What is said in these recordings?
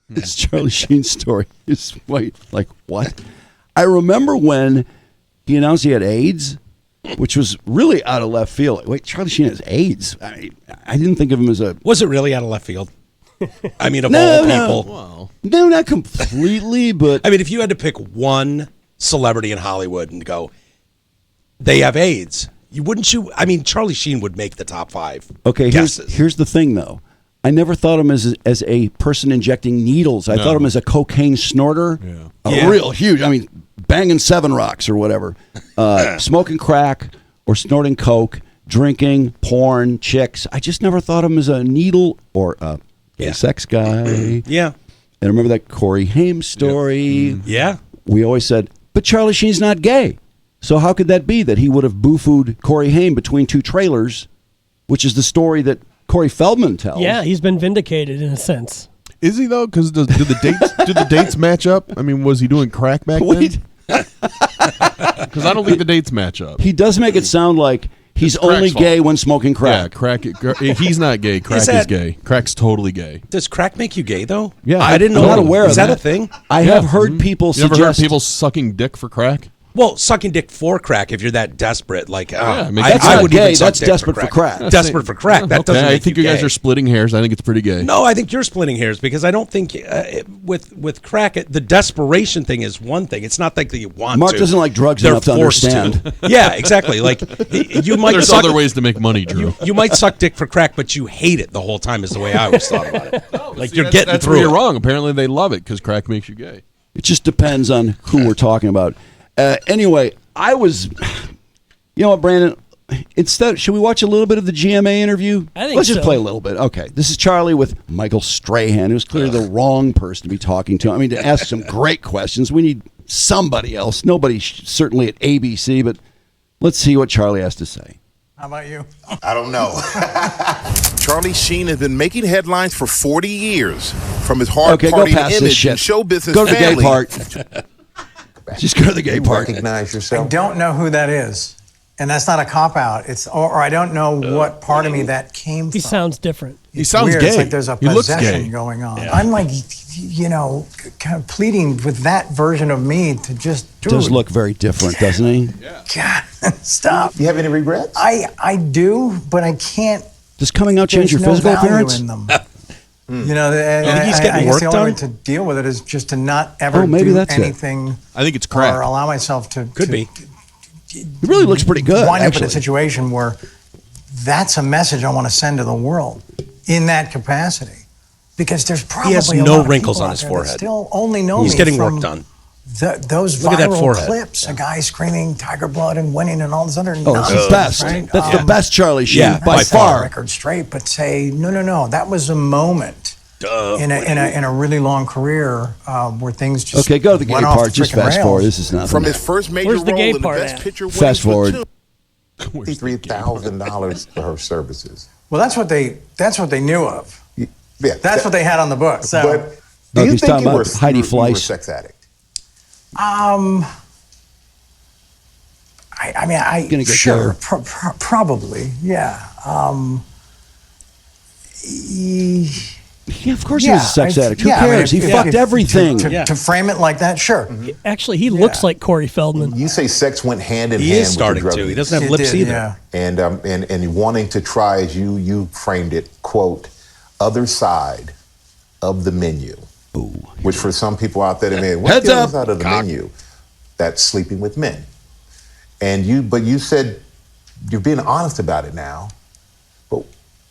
This Charlie Sheen story is like what? I remember when he announced he had AIDS, which was really out of left field. Wait, Charlie Sheen has AIDS? I didn't think of him as a... Was it really out of left field? I mean, of all people. Well, no, not completely, but... I mean, if you had to pick one celebrity in Hollywood and go, they have AIDS, wouldn't you? I mean, Charlie Sheen would make the top 5 Okay, guesses. here's the thing, though. I never thought of him as a person injecting needles. I thought of him as a cocaine snorter. Yeah. Real huge. I mean, banging 7 rocks or whatever. Smoking crack or snorting coke, drinking, porn, chicks. I just never thought of him as a needle or a sex guy. Yeah. And I remember that Corey Haim story. Yeah. We always said, but Charlie Sheen's not gay. So how could that be that he would have boo-fooed Corey Haim between 2 trailers, which is the story that Corey Feldman tells? Yeah, he's been vindicated in a sense. Is he though? Because do the dates match up? I mean, was he doing crack back then? Because I don't think the dates match up. He does make it sound like he's only gay when smoking crack. Yeah, crack. He's not gay. Crack is gay. Crack's totally gay. Does crack make you gay, though? Yeah. I didn't know. I'm not aware of that. Is that a thing? I have heard people You ever heard suggest... people sucking dick for crack? Well, sucking dick for crack, if you're that desperate, like, that's I not would gay. even suck That's dick desperate for crack. Desperate for crack. That doesn't make I think you guys are splitting hairs. I think it's pretty gay. No, I think you're splitting hairs because I don't think with crack, the desperation thing is one thing. It's not like that you want Mark to. doesn't like drugs They're enough to forced understand. Yeah, exactly. Like you might. There's other ways to make money, Drew. You might suck dick for crack, but you hate it the whole time. Is the way I always thought about it. Like you're getting that's through. Where you're it. wrong. Apparently, they love it because crack makes you gay. It just depends on who we're talking about. Anyway, I was... You know what, Brandon? Instead, should we watch a little bit of the GMA interview? I think Let's just so. play a little bit. Okay. This is Charlie with Michael Strahan, who's clearly the wrong person to be talking to. I mean, to ask some great questions. We need somebody else. Nobody certainly at ABC, but let's see what Charlie has to say. How about you? I don't know. Charlie Sheen has been making headlines for 40 years. From his hard Okay, go partying past this image shit. and show business Go to the gay family. part. Just go to the gay part. Recognize yourself. I don't know who that is. And that's not a cop-out. It's or I don't know what part of me that came from. He sounds different. He sounds Weird. gay. It's like there's a He looks possession gay. going on. I'm like, kind of pleading with that version of me to just do Does look very different, doesn't he? God, stop. You have any regrets? I do, but I can't. Does coming out change your There's physical no value appearance? in them. You know, and he's I getting guess work the only way done? to deal with it is just to not ever maybe do that's it. anything. I think it's crack. Or allow myself to Could be. He really looks pretty good, wind up in actually. a situation where that's a message I want to send to the world in that capacity. Because there's probably has a no lot of wrinkles people on out his there that forehead. still only know He's me getting from work done. Those Look at that viral forehead. clips, a guy screaming tiger blood and winning and all this other Oh, it's nonsense, the best. right? That's the best Charlie Sheen, Yeah, by by Set the far. record straight, but say no. That was a moment in a really long career where things just Okay, go to the gay went off part. the Just frickin' fast rails. forward. This is nothing. From his first major Where's the role gay in the part Best at? Picture winning Fast forward. platoon. $53,000 for her services. Well, that's what they knew of. Yeah, That's what they had on the book. So, But No, do you he's think talking you were, about Heidi you were a Fleiss. sex addict? I mean, Gonna get sure, there. probably, yeah. Yeah, of course he was a sex addict. Who yeah, I mean, cares? He if- fucked if- everything. To frame it like that, sure. Actually, he looks like Corey Feldman. You say sex went hand in He hand is starting with the to. drug He use. doesn't have It lips did, either. yeah. And wanting to try, as you framed it, quote, other side of the menu. Which for some people out there, they may, what's Heads the other up. side of the menu? That's sleeping with men. But you said you're being honest about it now. But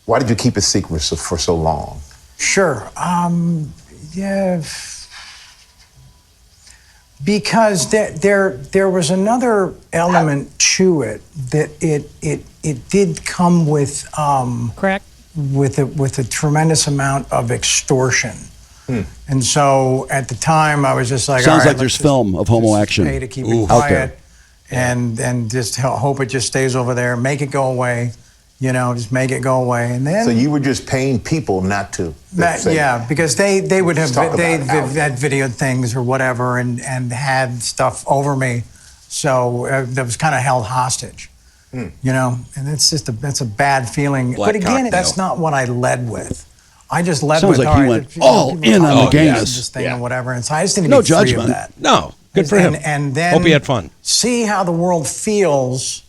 why did you keep it secret for so long? Sure. Yeah. Because there was another element to it that it did come with Crack. with a tremendous amount of extortion. And so at the time I was just like, Sounds all right, like there's let's film of homo just action pay to keep out it there. quiet and just hope it just stays over there, make it go away, just make it go away. And then So you were just paying people not to say, yeah, because they would have Let's talk they about it. had videoed things or whatever and had stuff over me, so that was kind of held hostage, and it's just that's a bad feeling. Black but again, cocktail. that's not what I led with. I just led Sounds with like he all right, went you know, all people in talk on the about gayness. this thing Yeah. or whatever, and so I just need to No be free of judgment. that. No, good for him. And then Hope he had fun. see how the world feels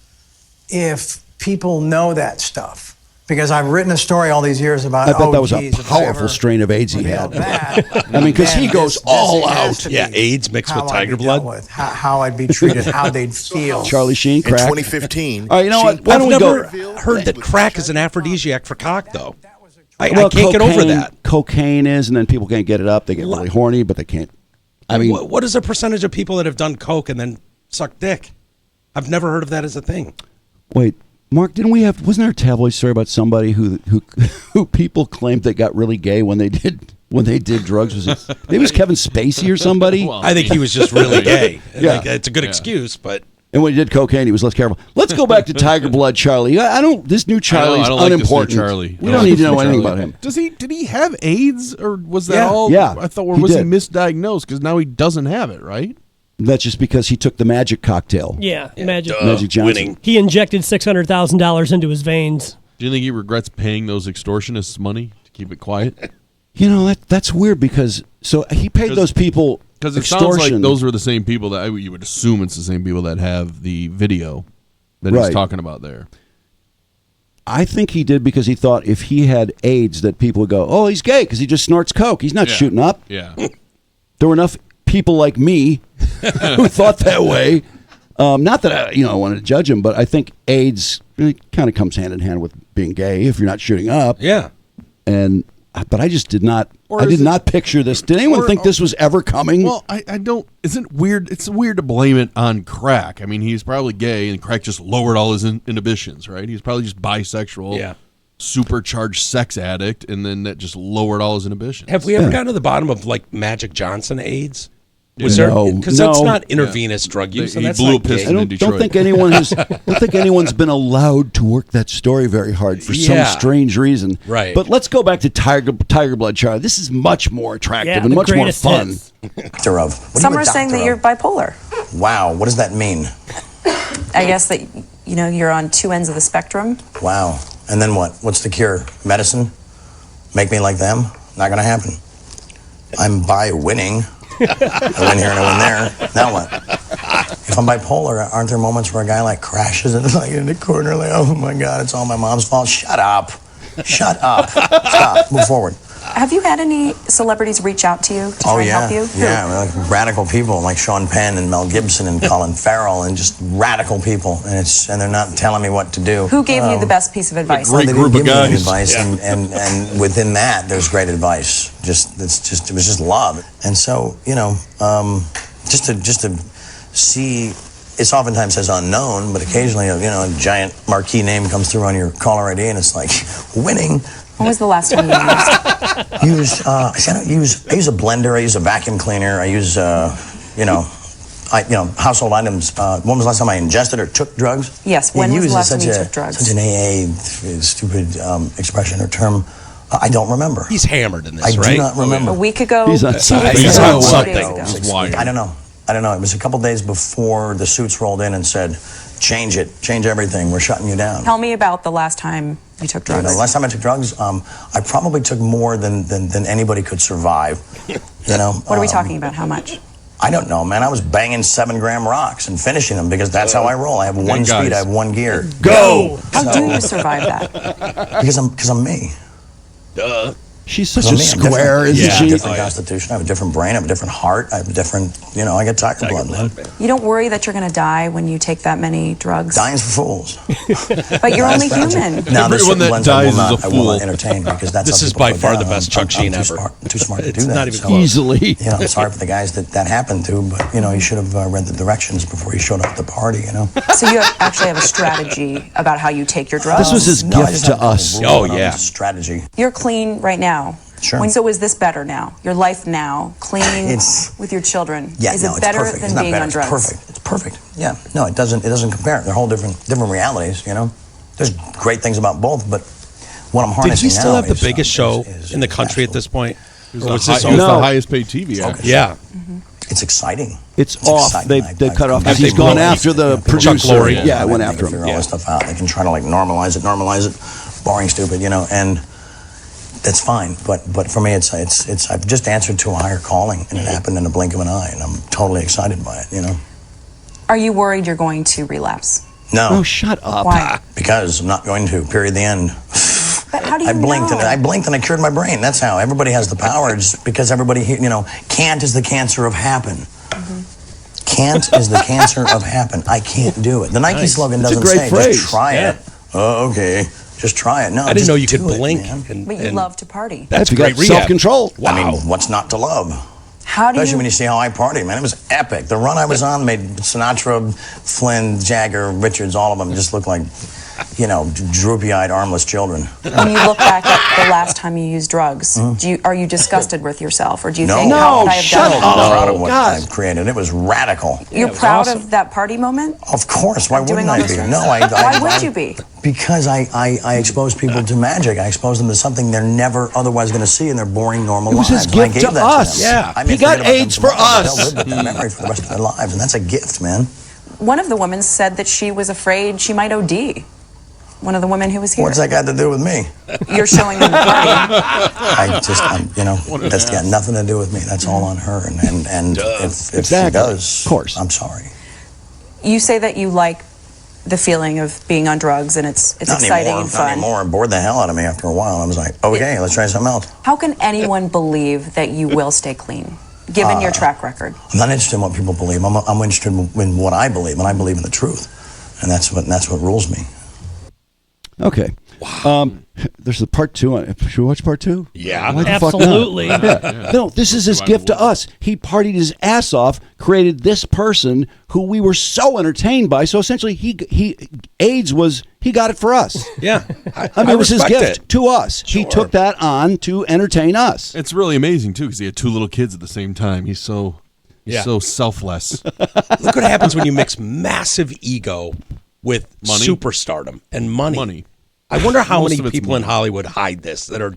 if people know that stuff. Because I've written a story all these years about. I bet that was geez, a if I powerful ever strain of AIDS he revealed had. that, I mean, because then he goes this all has out. to Yeah, be AIDS mixed how with I'd tiger be dealt blood. with, how I'd be treated, how they'd feel. Charlie Sheen, In crack. 2015, All right, you know what? Sheen Why don't we I've never go? heard that crack is an aphrodisiac for cock, though. I Well, can't get over that. Cocaine is, and then people can't get it up. They get really horny, but they can't. I mean, What is the percentage of people that have done coke and then suck dick? I've never heard of that as a thing. wait, Mark, wasn't there a tabloid story about somebody who people claimed they got really gay when they did drugs? Maybe it was Kevin Spacey or somebody? Well, I think he was just really gay. Yeah. Like, it's a good excuse, but And when he did cocaine, he was less careful. Let's go back to Tiger Blood, Charlie. I don't. This new Charlie's I don't like this new unimportant. Charlie. We don't need to know anything about him. Did he have AIDS, or was that Yeah. all? Yeah, I thought, or he was he did. misdiagnosed? Because now he doesn't have it, right? That's just because he took the magic cocktail. Yeah, Magic. Magic Johnson. winning. He injected $600,000 into his veins. Do you think he regrets paying those extortionists money to keep it quiet? You know that's weird because he paid those people Because it extortion. sounds like those were the same people that you would assume it's the same people that have the video that he's Right. talking about there. I think he did because he thought if he had AIDS that people would go, oh, he's gay because he just snorts coke. He's not Yeah. shooting up. Yeah. There were enough people like me who thought that way. Not that I wanted to judge him, but I think AIDS kind of comes hand in hand with being gay if you're not shooting up. Yeah. But I just did not. Or I is did it- not picture this. Did anyone or- think this was ever coming? Well, I don't. Isn't weird? It's weird to blame it on crack. I mean, he's probably gay, and crack just lowered all his inhibitions, right? He's probably just bisexual, Yeah. supercharged sex addict, and then that just lowered all his inhibitions. Have we ever gotten to the bottom of like Magic Johnson AIDS? Was No, there? Because that's no. not intravenous drug use. He And that's blew not a piston gay. I in don't Detroit. think anyone has. I don't think anyone's been allowed to work that story very hard for Yeah. some strange reason. Right. But let's go back to Tiger Blood, Charlie. This is much more attractive Yeah, and the much more greatest fun. hits. Doctor of. What Some are you are a saying doctor that you're of? bipolar. Wow, what does that mean? I guess that you're on two ends of the spectrum. Wow. And then what? What's the cure? Medicine? Make me like them? Not gonna happen. I'm winning. I win here and I win there. Now what? If I'm bipolar, aren't there moments where a guy like crashes and like in the corner, like, oh my God, it's all my mom's fault? Shut up. Shut up. Stop. Move forward. Have you had any celebrities reach out to you to try and help you? Who? Yeah, like radical people like Sean Penn and Mel Gibson and Colin Farrell and just radical people, and they're not telling me what to do. Who gave you the best piece of advice? great They group didn't of give me any guys. advice, Yeah. and within that, there's great advice. It was just love, and so just to see. It's oftentimes says unknown, but occasionally a giant marquee name comes through on your caller ID, and it's like winning. When was the last time you used? I use a blender. I use a vacuum cleaner. I use household items. When was the last time I ingested or took drugs? Yes, when was the last time you took drugs? Such an AA stupid expression or term. I don't remember. He's hammered in this, I right? do not remember. A week ago? He's on 2 something. weeks He's ago? on 2 something. days ago? He's wired. I don't know. It was a couple days before the suits rolled in and said, change everything. We're shutting you down. Tell me about the last time you took drugs. Last time I took drugs, I probably took more than anybody could survive. What are we talking about? How much? I don't know, man. I was banging 7-gram rocks and finishing them because that's how I roll. I have one guys. speed. I have one gear. Go. How do you survive that? Because I'm me. She's such I'm a me. I'm square, different. isn't I have she? a different constitution. I have a different brain. I have a different heart. I have a different, I get tiger blood, man. You don't worry that you're going to die when you take that many drugs? Dying's for fools. But you're only human. Now, there's Everyone certain that ones dies I is a will fool. not entertain because that's This how is people by go far down. the best Chuck Sheen I'm ever. too smart to It's do that. not even So, close. Easily. I'm sorry for the guys that happened to, but you should have read the directions before you showed up at the party. So you actually have a strategy about how you take your drugs? This was his No, I gift just to have a us. rule, Oh, and yeah. it's a strategy. You're clean right now. Sure. So is this better now? Your life now, clean It's- with your children. Yeah, is no, it it's better perfect. than It's not being better. on drugs? It's perfect. It's perfect. Yeah. No, it doesn't compare. They're whole different realities. There's great things about both, but what I'm harnessing Did he still now have the is, biggest show is in the country at absolute- this point? He Or was was the this the over? highest paid TV actor. Yeah. It's exciting. It's off. exciting. They cut off. Have He's they gone blown- after the People- Chuck producer. Lorre. Yeah, I went They after figure him. all this stuff out. They can try to normalize it, boring, stupid, and that's fine. But for me, it's I've just answered to a higher calling, and it happened in a blink of an eye, and I'm totally excited by it. Are you worried you're going to relapse? No. Oh, shut up. Why? Because I'm not going to. Period. The end. But how do you I blinked know? and I cured my brain. That's how. Everybody has the power. It's because everybody, can't is the cancer of happen. Can't is the cancer of happen. I can't do it. The Nike slogan doesn't say just try it. Oh, okay. Just try it. No, I didn't know you could do it, blink. man. But you love to party. That's you great got rehab. self-control. Wow. I mean, what's not to love? How do Especially you? when you see how I partied, man. It was epic. The run I was on made Sinatra, Flynn, Jagger, Richards, all of them just look like, droopy-eyed, armless children. When you look back at the last time you used drugs, are you disgusted with yourself, or do you think, No, how could I have shut done up. it? I'm proud of what God. I've created. It was radical. You're proud of that party moment? Of course. Why Doing wouldn't all I those be? drugs? No, Why would you be? Because I expose people to magic. I expose them to something they're never otherwise going to see in their boring, normal was lives. his And I gift gave to that us. them. Yeah. I mean, He got forget about them AIDS for tomorrow, but us. They'll live with that memory for the rest of their lives, and that's a gift, man. One of the women said that she was afraid she might OD. One of the women who was here. What's that got to do with me? You're showing them the party. That's got nothing to do with me. That's all on her. And if she Exactly. does, Of course. I'm sorry. You say that you like the feeling of being on drugs, and it's Not exciting anymore. and fun. Not anymore. It bored the hell out of me after a while. I was like, okay, let's try something else. How can anyone believe that you will stay clean, given your track record? I'm not interested in what people believe. I'm interested in what I believe, and I believe in the truth, and that's what rules me. Okay. Wow. There's a part 2. Should we watch part 2? Yeah. Why the fuck not? Absolutely. Yeah. No, this is his gift to us. He partied his ass off, created this person who we were so entertained by. So essentially, AIDS was, he got it for us. Yeah. I mean, it was his respect gift it. to us. He Sure. took that on to entertain us. It's really amazing too because he had 2 little kids at the same time. He's so selfless. Look what happens when you mix massive ego with Money? superstardom and money. I wonder how Most many of it's people in money. Hollywood hide this that are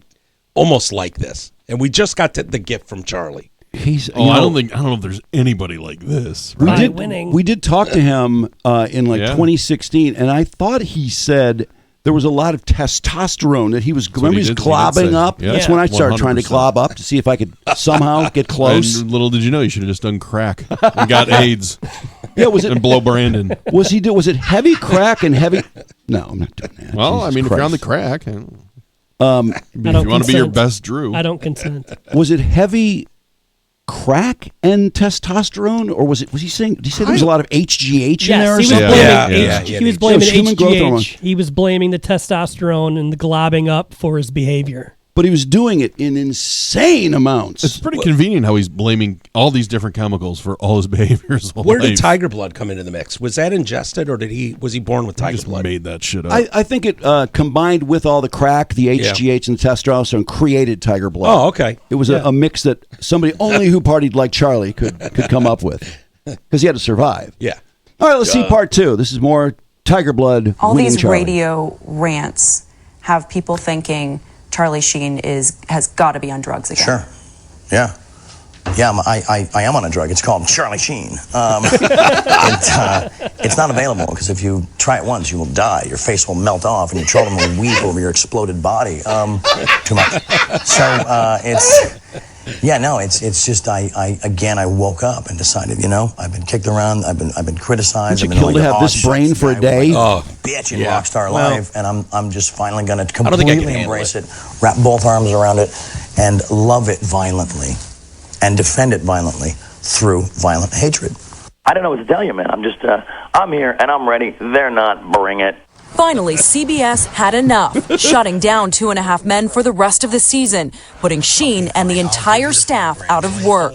almost like this. And we just got the gift from Charlie. He's. I don't know if there's anybody like this. We Right? did. winning. We did talk to him in Yeah. 2016, and I thought he said there was a lot of testosterone that he was. Remember, he he was did globbing say. up. Yeah. That's when I started trying to 100%. glob up to see if I could somehow get close. And little did you know, you should have just done crack and got AIDS. Yeah, was it? And blow Brandon. Was it heavy crack and heavy? No, I'm not doing that. Well, Jesus I mean, if you're on the Christ. crack, if I you don't want to be your consent. best Drew. I don't consent. Was it heavy crack and testosterone, or was he saying? Did he say there was a lot of HGH in there? Or Yes, he was something? blaming, Yeah. he was blaming So human growth hormone. HGH. He was blaming the testosterone and the globbing up for his behavior. But he was doing it in insane amounts. It's pretty convenient how he's blaming all these different chemicals for all his behaviors. Where did tiger blood come into the mix? Was that ingested, or was he born with He tiger just blood? made that shit up. I think it combined with all the crack, the HGH, and the testosterone created tiger blood. Oh, okay. It was a mix that somebody only who partied like Charlie could come up with, because he had to survive. Yeah. All right, let's see part 2. This is more tiger blood. All winning these Charlie. radio rants have people thinking Charlie Sheen has got to be on drugs again. Sure. Yeah. Yeah, I am on a drug. It's called Charlie Sheen. It's not available because if you try it once, you will die. Your face will melt off, and your children will weep over your exploded body. Too much. So it's just I woke up and decided, I've been kicked around, I've been criticized. Isn't it I've been cool to have this brain for a day? Oh, bitch in yeah. rockstar Well, life, and I'm just finally going to don't think I can completely handle embrace it, wrap both arms around it, and love it violently, and defend it violently through violent hatred. I don't know what to tell you, man. I'm just, I'm here and I'm ready. They're not. Bring it. Finally, CBS had enough, shutting down 2.5 Men for the rest of the season, putting Sheen and the entire staff out of work.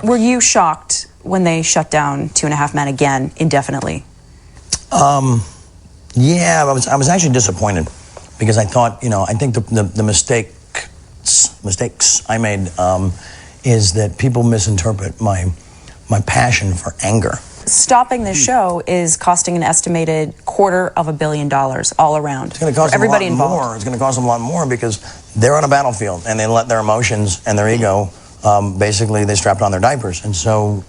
Were you shocked when they shut down 2.5 Men again indefinitely? Yeah, I was actually disappointed because I thought, I think the mistakes I made is that people misinterpret my passion for anger. Stopping the show is costing an estimated $250 million all around. It's going to cost everybody them a lot involved. more. It's going to cost them a lot more because they're on a battlefield and they let their emotions and their ego, basically they strapped on their diapers. And so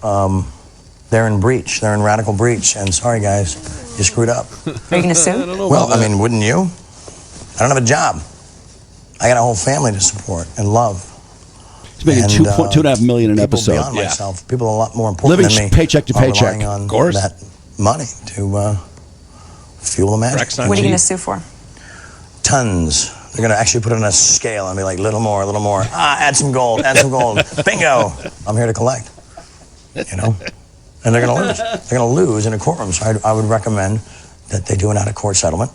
they're in breach. They're in radical breach. And sorry, guys, you screwed up. Are you going to sue? Well, I mean, wouldn't you? I don't have a job. I got a whole family to support and love. He's making $2.5 million an episode. People beyond myself, people a lot more important living than me, paycheck to paycheck. relying on of course. that money to fuel the magic. What are you going to sue for? Tons. They're going to actually put it on a scale and be like, little more, little more. Add some gold, Bingo. I'm here to collect. You know? And they're going to lose. They're going to lose in a courtroom. So I would recommend that they do an out-of-court settlement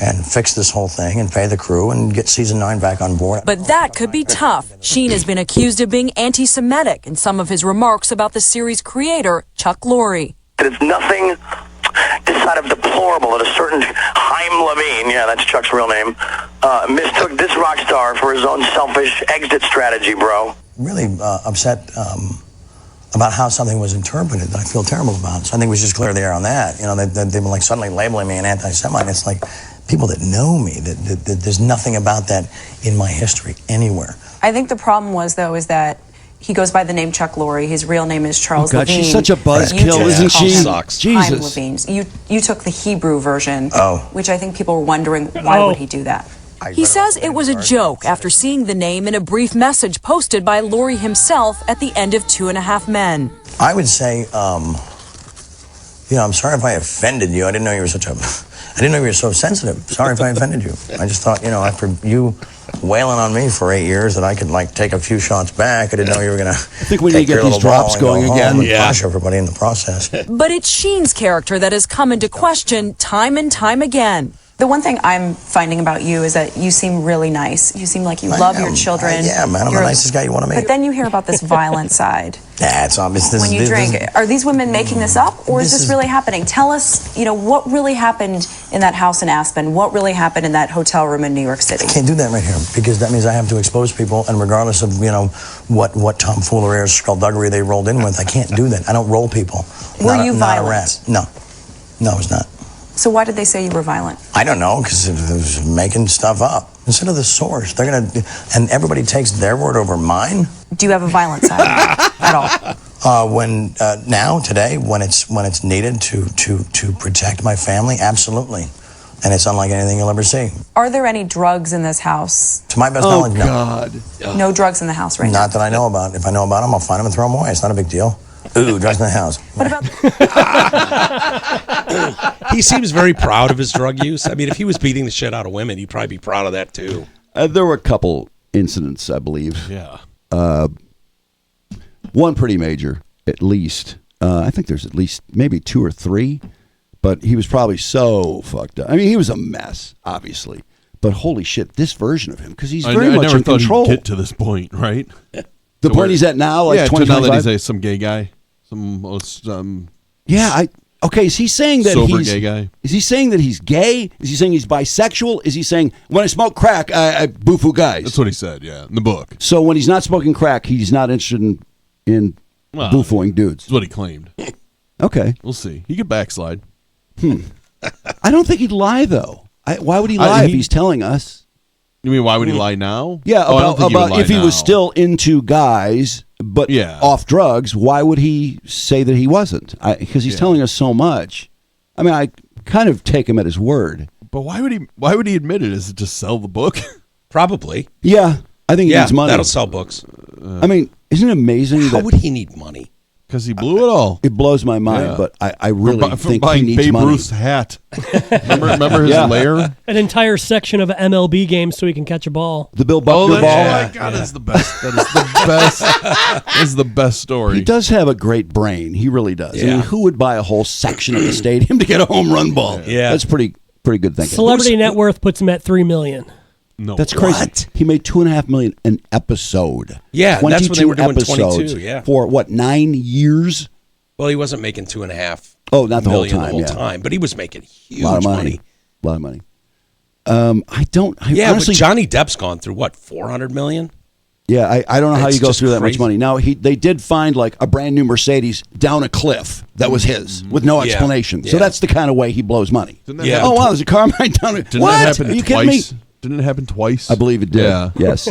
and fix this whole thing and pay the crew and get season 9 back on board. But that could be tough. Sheen has been accused of being anti-Semitic in some of his remarks about the series creator, Chuck Lorre. It's nothing outside of deplorable that a certain Chaim Levine, yeah, that's Chuck's real name, mistook this rock star for his own selfish exit strategy, bro. Really upset about how something was interpreted that I feel terrible about. So I think we should just clear the air on that. You know, they've been like suddenly labeling me an anti-Semite. It's like people that know me, that there's nothing about that in my history anywhere. I think the problem was, though, is that he goes by the name Chuck Lorre. His real name is Charles Levine. She's such a buzzkill, isn't she? Sucks. Jesus. Levine. You took the Hebrew version, Oh. which I think people were wondering, why would he do that? He says it was a joke after seeing the name in a brief message posted by Lorre himself at the end of 2.5 Men. I would say, you know, I'm sorry if I offended you. I didn't know you were I didn't know you were so sensitive. Sorry if I offended you. I just thought, you know, after you wailing on me for 8 years that I could, like, take a few shots back, I didn't know you were going to I think we need to get these drops going again. Crush everybody in the process. But it's Sheen's character that has come into question time and time again. The one thing I'm finding about you is that you seem really nice. You seem like you love your children. Yeah, man, I'm the nicest guy you want to meet. But then you hear about this violent side. Yeah, it's obvious. When you drink, are these women making this up, or is this really happening? Tell us, you know, what really happened in that house in Aspen? What really happened in that hotel room in New York City? I can't do that right here because that means I have to expose people, and regardless of, you know, what tomfoolery or skullduggery they rolled in with, I can't do that. I don't roll people. Were you violent? Not a rat. No, I was not. So why did they say you were violent? I don't know, because it was making stuff up. Instead of the source, they're going to, and everybody takes their word over mine. Do you have a violent side at all? Today, when it's needed to protect my family, absolutely. And it's unlike anything you'll ever see. Are there any drugs in this house? To my best knowledge, no. God. No drugs in the house right now? Not that I know about. If I know about them, I'll find them and throw them away. It's not a big deal. Ooh, drugs in the house. What about... He seems very proud of his drug use. I mean, if he was beating the shit out of women, he'd probably be proud of that too. There were a couple incidents, I believe. Yeah. One pretty major, at least. I think there's at least maybe 2 or 3, but he was probably so fucked up. I mean, he was a mess, obviously. But holy shit, this version of him, because he's very much in control. He'd get to this point, right? The point he's at now, like 20, now that he's some gay guy, some okay. Is he saying that sober gay guy? Is he saying that he's gay? Is he saying he's bisexual? Is he saying when I smoke crack, I boo-foo guys? That's what he said. Yeah, in the book. So when he's not smoking crack, he's not interested in boo-fooing dudes. That's what he claimed. Okay, we'll see. He could backslide. I don't think he'd lie though. Why would he lie if he's telling us? You mean why would he lie now? Yeah, about if he was still into guys, but off drugs, why would he say that he wasn't? Because he's telling us so much. I mean, I kind of take him at his word. But why would he admit it? Is it to sell the book? Probably. Yeah, I think he needs money. That'll sell books. I mean, isn't it amazing? How would he need money? Because he blew it all. It blows my mind, but I really think buying he needs Babe money. Ruth's hat. remember his lair? An entire section of MLB games so he can catch a ball. The Bill Buckner ball. Oh my God, that's the best. That is the best. That is the best story. He does have a great brain. He really does. Yeah. I mean, who would buy a whole section of the stadium to get a home run ball? Yeah. That's pretty good thinking. Celebrity net worth puts him at $3 million. No, that's crazy. What? He made $2.5 million an episode. Yeah, that's when they were doing episodes 22. Yeah, for what, 9 years? Well, he wasn't making $2.5. Oh, not the whole million time. The whole time, but he was making huge A lot of money. A lot of money. Honestly, but Johnny Depp's gone through what, 400 million? Yeah, I don't know how you go through that much crazy. money. Now they did find like a brand new Mercedes down a cliff that was his with no explanation. So that's the kind of way he blows money. Oh wow, there's a car mine down there. Didn't What? that happen Are you twice? kidding me? Didn't it happen twice? I believe it did. Yeah. Yes.